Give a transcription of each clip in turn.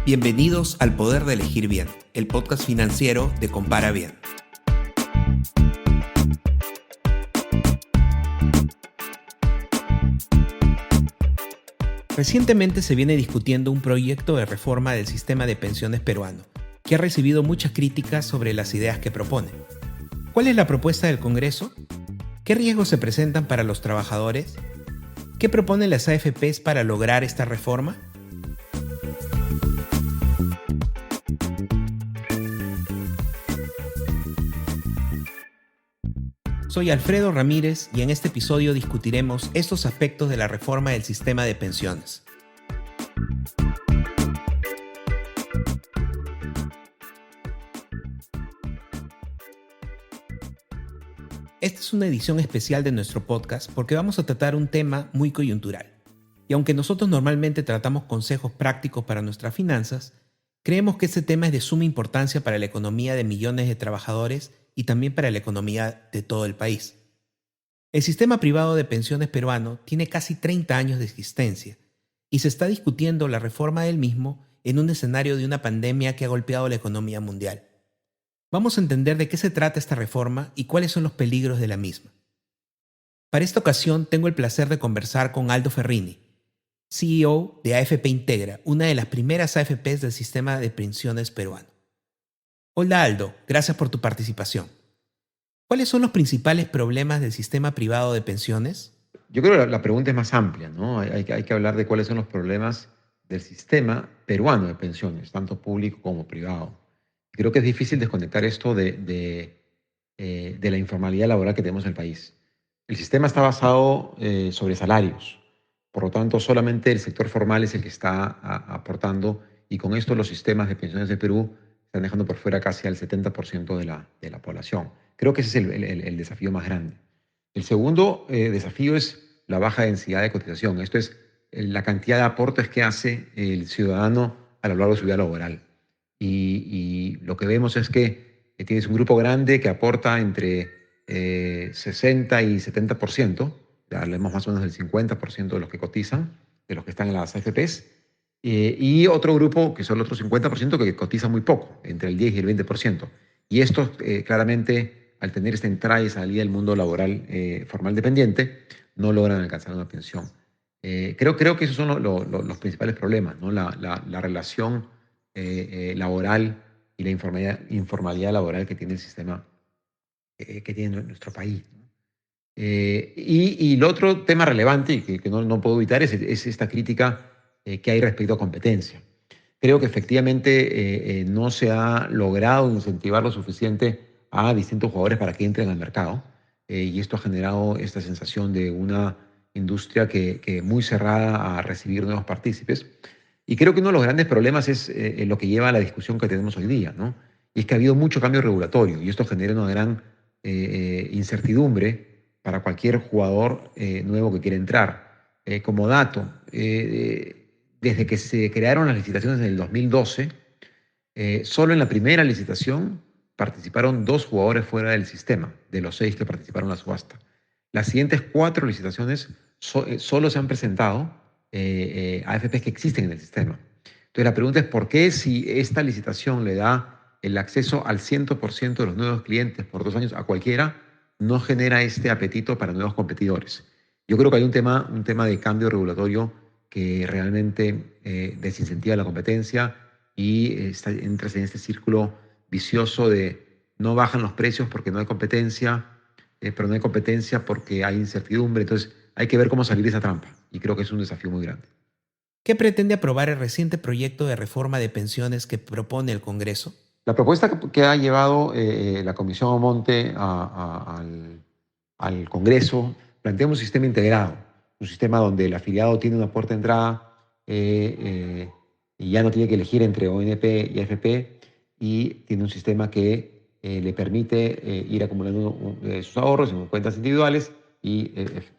Bienvenidos al Poder de Elegir Bien, el podcast financiero de Compara Bien. Recientemente se viene discutiendo un proyecto de reforma del sistema de pensiones peruano, que ha recibido muchas críticas sobre las ideas que propone. ¿Cuál es la propuesta del Congreso? ¿Qué riesgos se presentan para los trabajadores? ¿Qué proponen las AFPs para lograr esta reforma? Soy Alfredo Ramírez y en este episodio discutiremos estos aspectos de la reforma del sistema de pensiones. Esta es una edición especial de nuestro podcast porque vamos a tratar un tema muy coyuntural. Y aunque nosotros normalmente tratamos consejos prácticos para nuestras finanzas, creemos que este tema es de suma importancia para la economía de millones de trabajadores y también para la economía de todo el país. El sistema privado de pensiones peruano tiene casi 30 años de existencia y se está discutiendo la reforma del mismo en un escenario de una pandemia que ha golpeado la economía mundial. Vamos a entender de qué se trata esta reforma y cuáles son los peligros de la misma. Para esta ocasión tengo el placer de conversar con Aldo Ferrini, CEO de AFP Integra, una de las primeras AFPs del sistema de pensiones peruano. Hola Aldo, gracias por tu participación. ¿Cuáles son los principales problemas del sistema privado de pensiones? Yo creo que la pregunta es más amplia, ¿no? Hay que hablar de cuáles son los problemas del sistema peruano de pensiones, tanto público como privado. Creo que es difícil desconectar esto de la informalidad laboral que tenemos en el país. El sistema está basado sobre salarios, por lo tanto solamente el sector formal es el que está aportando, y con esto los sistemas de pensiones de Perú están dejando por fuera casi al 70% de la población. Creo que ese es el desafío más grande. El segundo desafío es la baja densidad de cotización. Esto es la cantidad de aportes que hace el ciudadano a lo largo de su vida laboral. Y lo que vemos es que tienes un grupo grande que aporta entre 60 y 70%, ya hablemos más o menos del 50% de los que cotizan, de los que están en las AFPs, y otro grupo que son el otro 50% que cotiza muy poco, entre el 10 y el 20%. Y estos claramente, al tener esta entrada y salida del mundo laboral formal dependiente, no logran alcanzar una pensión. Creo que esos son los principales problemas, ¿no? La relación laboral y la informalidad laboral que tiene el sistema que tiene nuestro país, ¿no? Y el otro tema relevante, y que no puedo evitar, es esta crítica que hay respecto a competencia. Creo que efectivamente no se ha logrado incentivar lo suficiente a distintos jugadores para que entren al mercado, y esto ha generado esta sensación de una industria que muy cerrada a recibir nuevos partícipes. Y creo que uno de los grandes problemas es lo que lleva a la discusión que tenemos hoy día, ¿no? Y es que ha habido mucho cambio regulatorio y esto genera una gran incertidumbre para cualquier jugador nuevo que quiera entrar. Como dato, desde que se crearon las licitaciones en el 2012, solo en la primera licitación participaron 2 jugadores fuera del sistema, de los 6 que participaron en la subasta. Las siguientes 4 licitaciones solo se han presentado AFPs que existen en el sistema. Entonces la pregunta es ¿por qué, si esta licitación le da el acceso al 100% de los nuevos clientes por 2 años a cualquiera, no genera este apetito para nuevos competidores? Yo creo que hay un tema de cambio regulatorio que realmente desincentiva la competencia y entras en este círculo vicioso de no bajan los precios porque no hay competencia, pero no hay competencia porque hay incertidumbre. Entonces hay que ver cómo salir de esa trampa y creo que es un desafío muy grande. ¿Qué pretende aprobar el reciente proyecto de reforma de pensiones que propone el Congreso? La propuesta que ha llevado la Comisión Omonte al Congreso plantea un sistema integrado, un sistema donde el afiliado tiene una puerta de entrada y ya no tiene que elegir entre ONP y AFP, y tiene un sistema que le permite ir acumulando sus ahorros en cuentas individuales y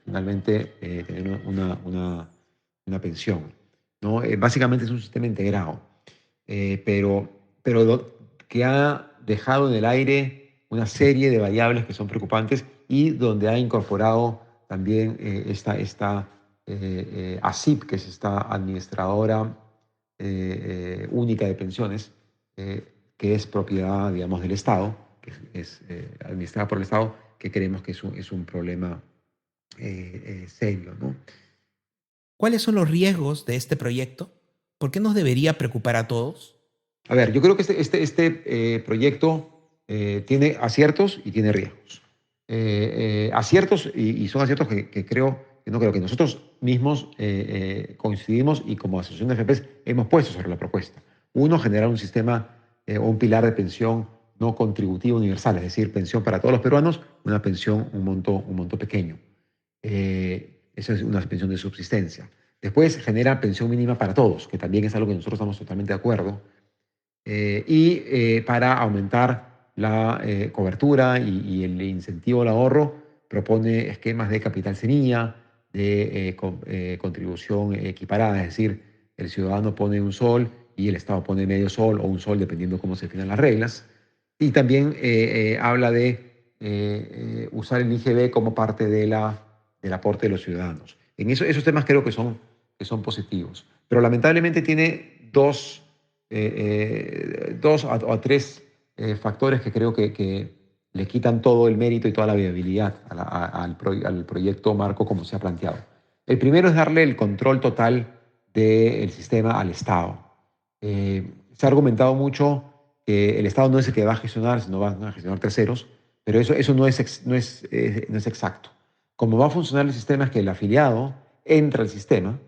finalmente tener una pensión, ¿no? Básicamente es un sistema integrado, pero que ha dejado en el aire una serie de variables que son preocupantes y donde ha incorporado también esta ASIP, que es esta administradora única de pensiones, que es propiedad, digamos, del Estado, que es administrada por el Estado, que creemos que es un problema serio, ¿no? ¿Cuáles son los riesgos de este proyecto? ¿Por qué nos debería preocupar a todos? A ver, yo creo que este proyecto tiene aciertos y tiene riesgos. Aciertos, y son aciertos que creo, que no creo que nosotros mismos coincidimos y como asociación de FPs hemos puesto sobre la propuesta. Uno, generar un sistema o un pilar de pensión no contributiva universal, es decir, pensión para todos los peruanos, una pensión, un monto pequeño. Eso es una pensión de subsistencia. Después genera pensión mínima para todos, que también es algo que nosotros estamos totalmente de acuerdo. Para aumentar la cobertura y el incentivo al ahorro, propone esquemas de capital semilla, de contribución equiparada, es decir, el ciudadano pone un sol y el Estado pone medio sol o un sol, dependiendo cómo se definan las reglas. Y también habla de usar el IGB como parte del aporte de los ciudadanos. En esos temas creo que son positivos. Pero lamentablemente tiene dos o tres factores que creo que le quitan todo el mérito y toda la viabilidad al proyecto marco como se ha planteado. El primero es darle el control total del sistema al Estado. Se ha argumentado mucho que el Estado no es el que va a gestionar, sino van a gestionar terceros, pero eso no es exacto. Como va a funcionar el sistema es que el afiliado entra al sistema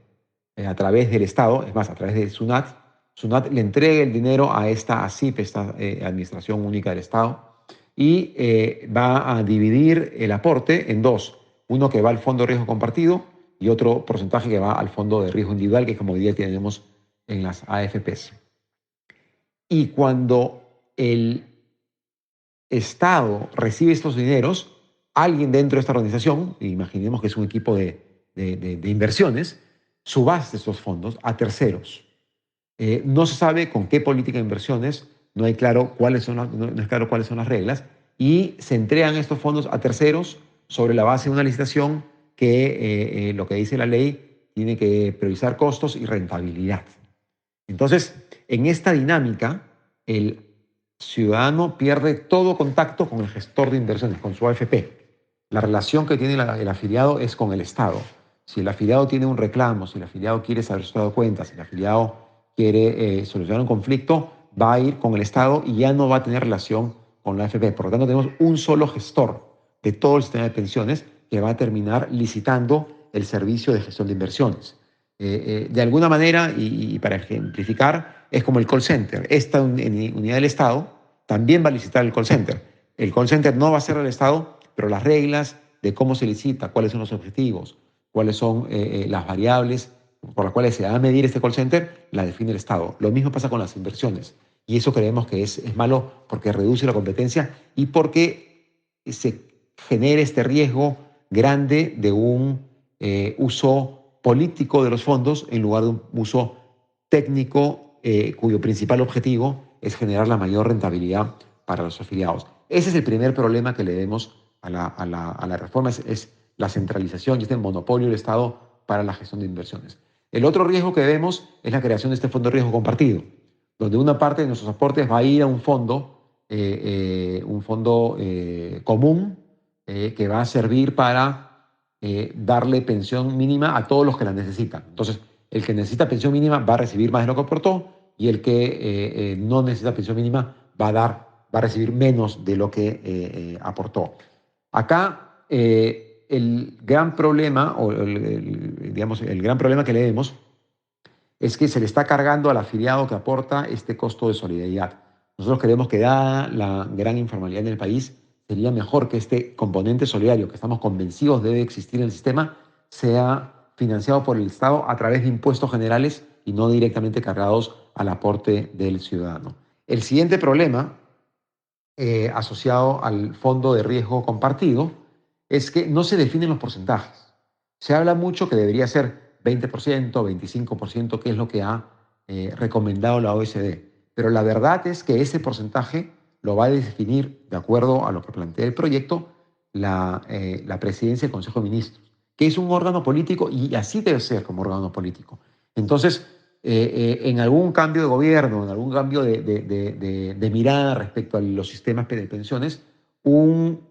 a través del Estado, es más, a través de SUNAT. SUNAT le entrega el dinero a esta ASIP, esta Administración Única del Estado, y va a dividir el aporte en dos. Uno que va al Fondo de Riesgo Compartido y otro porcentaje que va al Fondo de Riesgo Individual, que es como hoy día tenemos en las AFPs. Y cuando el Estado recibe estos dineros, alguien dentro de esta organización, imaginemos que es un equipo de inversiones, subasta estos fondos a terceros. No se sabe con qué política de inversiones, no es claro cuáles son las reglas, y se entregan estos fondos a terceros sobre la base de una licitación que lo que dice la ley tiene que priorizar costos y rentabilidad. Entonces, en esta dinámica, el ciudadano pierde todo contacto con el gestor de inversiones, con su AFP. La relación que tiene el afiliado es con el Estado. Si el afiliado tiene un reclamo, si el afiliado quiere saber su estado de cuentas, si el afiliado quiere solucionar un conflicto, va a ir con el Estado y ya no va a tener relación con la AFP. Por lo tanto, tenemos un solo gestor de todo el sistema de pensiones que va a terminar licitando el servicio de gestión de inversiones. De alguna manera, y para ejemplificar, es como el call center. Esta unidad del Estado también va a licitar el call center. El call center no va a ser el Estado, pero las reglas de cómo se licita, cuáles son los objetivos, cuáles son las variables por las cuales se va a medir este call center, la define el Estado. Lo mismo pasa con las inversiones. Y eso creemos que es malo porque reduce la competencia y porque se genera este riesgo grande de un uso político de los fondos en lugar de un uso técnico cuyo principal objetivo es generar la mayor rentabilidad para los afiliados. Ese es el primer problema que le vemos a la reforma, es la centralización y este monopolio del Estado para la gestión de inversiones. El otro riesgo que vemos es la creación de este fondo de riesgo compartido, donde una parte de nuestros aportes va a ir a un fondo común que va a servir para darle pensión mínima a todos los que la necesitan. Entonces, el que necesita pensión mínima va a recibir más de lo que aportó y el que no necesita pensión mínima va a recibir menos de lo que aportó. Acá el gran problema, digamos, el gran problema que le vemos es que se le está cargando al afiliado que aporta este costo de solidaridad. Nosotros creemos que dada la gran informalidad en el país, sería mejor que este componente solidario que estamos convencidos debe existir en el sistema sea financiado por el Estado a través de impuestos generales y no directamente cargados al aporte del ciudadano. El siguiente problema asociado al fondo de riesgo compartido es que no se definen los porcentajes. Se habla mucho que debería ser 20%, 25%, que es lo que ha recomendado la OECD. Pero la verdad es que ese porcentaje lo va a definir, de acuerdo a lo que plantea el proyecto, la presidencia del Consejo de Ministros, que es un órgano político y así debe ser como órgano político. Entonces, en algún cambio de gobierno, en algún cambio de mirada respecto a los sistemas de pensiones, un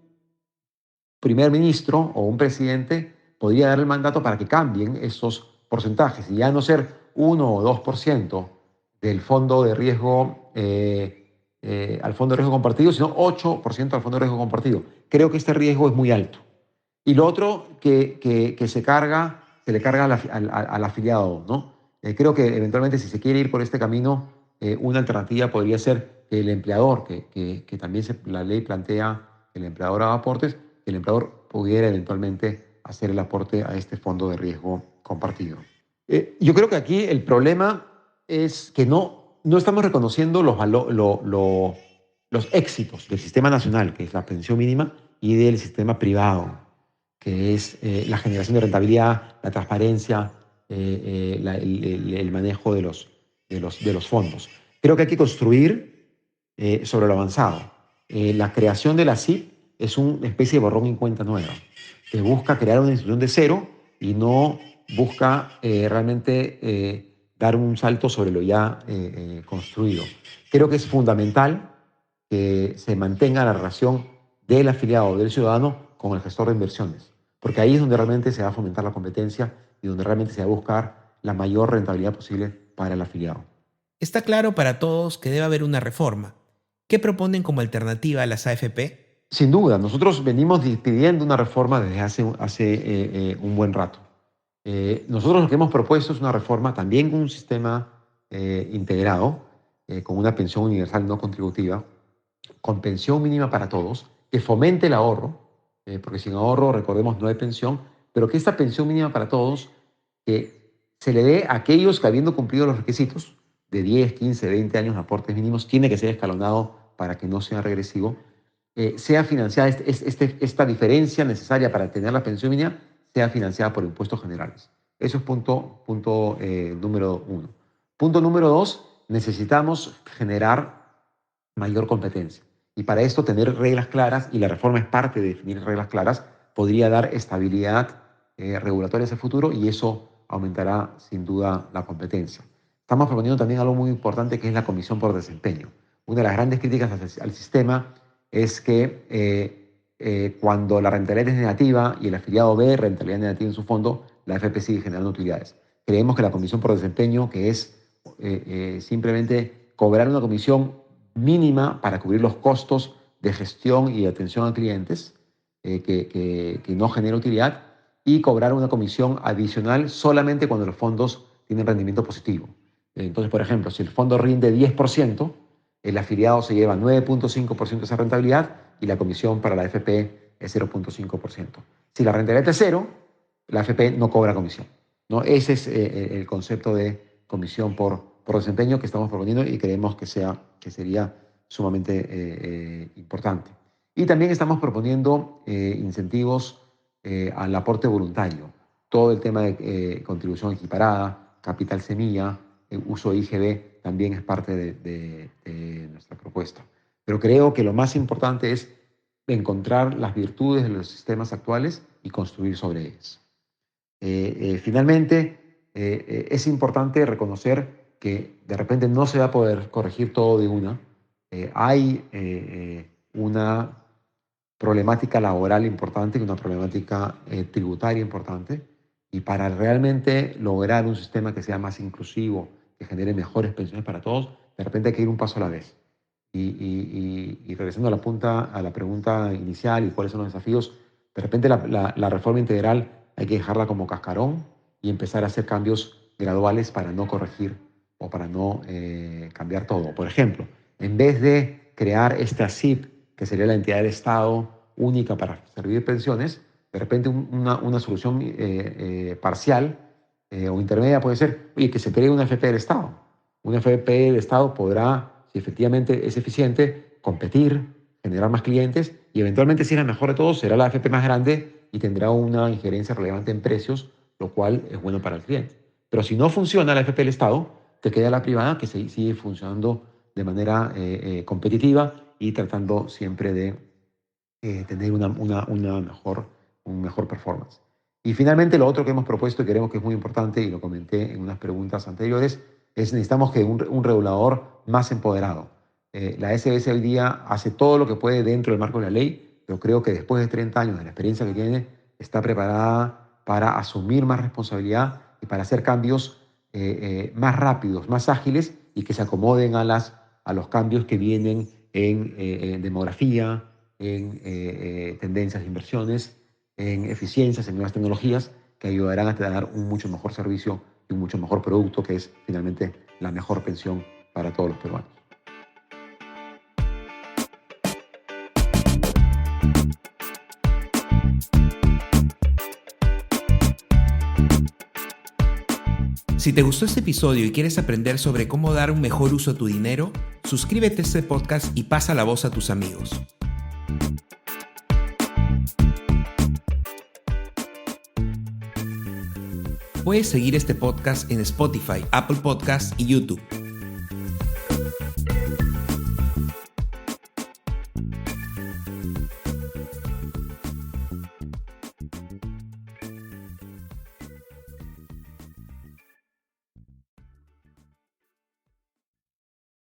primer ministro o un presidente podría dar el mandato para que cambien esos porcentajes y ya no ser 1 o 2% del fondo de riesgo al fondo de riesgo compartido, sino 8% al fondo de riesgo compartido. Creo que este riesgo es muy alto. Y lo otro que se le carga al afiliado, ¿no? Creo que eventualmente si se quiere ir por este camino, una alternativa podría ser que el empleador, que también la ley plantea que el empleador haga aportes, que el empleador pudiera eventualmente hacer el aporte a este fondo de riesgo compartido. Yo creo que aquí el problema es que no estamos reconociendo los éxitos del sistema nacional, que es la pensión mínima, y del sistema privado, que es la generación de rentabilidad, la transparencia, el manejo de los fondos. Creo que hay que construir sobre lo avanzado. La creación de la SIP es una especie de borrón y cuenta nueva, que busca crear una institución de cero y no busca realmente dar un salto sobre lo ya construido. Creo que es fundamental que se mantenga la relación del afiliado, del ciudadano, con el gestor de inversiones, porque ahí es donde realmente se va a fomentar la competencia y donde realmente se va a buscar la mayor rentabilidad posible para el afiliado. Está claro para todos que debe haber una reforma. ¿Qué proponen como alternativa a las AFP? Sin duda, nosotros venimos pidiendo una reforma desde hace un buen rato. Nosotros lo que hemos propuesto es una reforma también con un sistema integrado, con una pensión universal no contributiva, con pensión mínima para todos, que fomente el ahorro, porque sin ahorro, recordemos, no hay pensión, pero que esta pensión mínima para todos que se le dé a aquellos que habiendo cumplido los requisitos de 10, 15, 20 años de aportes mínimos, tiene que ser escalonado para que no sea regresivo, sea financiada, esta diferencia necesaria para tener la pensión mínima, sea financiada por impuestos generales. Eso es punto número 1. Punto número 2, necesitamos generar mayor competencia. Y para esto tener reglas claras, y la reforma es parte de definir reglas claras, podría dar estabilidad regulatoria hacia el futuro y eso aumentará sin duda la competencia. Estamos proponiendo también algo muy importante que es la comisión por desempeño. Una de las grandes críticas al sistema es que cuando la rentabilidad es negativa y el afiliado ve rentabilidad negativa en su fondo, la AFP sigue generando utilidades. Creemos que la comisión por desempeño, que es simplemente cobrar una comisión mínima para cubrir los costos de gestión y atención a clientes, que no genera utilidad, y cobrar una comisión adicional solamente cuando los fondos tienen rendimiento positivo. Entonces, por ejemplo, si el fondo rinde 10%, el afiliado se lleva 9.5% de esa rentabilidad y la comisión para la AFP es 0.5%. Si la rentabilidad es cero, la AFP no cobra comisión, ¿no? Ese es el concepto de comisión por desempeño que estamos proponiendo y creemos que sería sumamente importante. Y también estamos proponiendo incentivos al aporte voluntario. Todo el tema de contribución equiparada, capital semilla, uso de IGB también es parte de nuestra propuesta. Pero creo que lo más importante es encontrar las virtudes de los sistemas actuales y construir sobre ellas. Finalmente, es importante reconocer que de repente no se va a poder corregir todo de una. Hay una problemática laboral importante, una problemática tributaria importante, y para realmente lograr un sistema que sea más inclusivo, que genere mejores pensiones para todos, de repente hay que ir un paso a la vez. Y regresando a la pregunta inicial y cuáles son los desafíos, de repente la reforma integral hay que dejarla como cascarón y empezar a hacer cambios graduales para no corregir o para no cambiar todo. Por ejemplo, en vez de crear esta SIP, que sería la entidad del Estado única para servir pensiones, de repente una solución parcial o intermedia puede ser, oye, que se cree una FP del Estado. Una FP del Estado podrá, si efectivamente es eficiente, competir, generar más clientes y eventualmente, si es la mejor de todos, será la AFP más grande y tendrá una injerencia relevante en precios, lo cual es bueno para el cliente. Pero si no funciona la AFP del Estado, te queda la privada que sigue funcionando de manera competitiva y tratando siempre de tener un mejor performance. Y finalmente, lo otro que hemos propuesto y creemos que es muy importante, y lo comenté en unas preguntas anteriores, Necesitamos que un regulador más empoderado. La SBS hoy día hace todo lo que puede dentro del marco de la ley, pero creo que después de 30 años de la experiencia que tiene, está preparada para asumir más responsabilidad y para hacer cambios más rápidos, más ágiles y que se acomoden a los cambios que vienen en demografía, en tendencias de inversiones, en eficiencias, en nuevas tecnologías que ayudarán a dar un mucho mejor servicio y un mucho mejor producto, que es finalmente la mejor pensión para todos los peruanos. Si te gustó este episodio y quieres aprender sobre cómo dar un mejor uso a tu dinero, suscríbete a este podcast y pasa la voz a tus amigos. Puedes seguir este podcast en Spotify, Apple Podcasts y YouTube.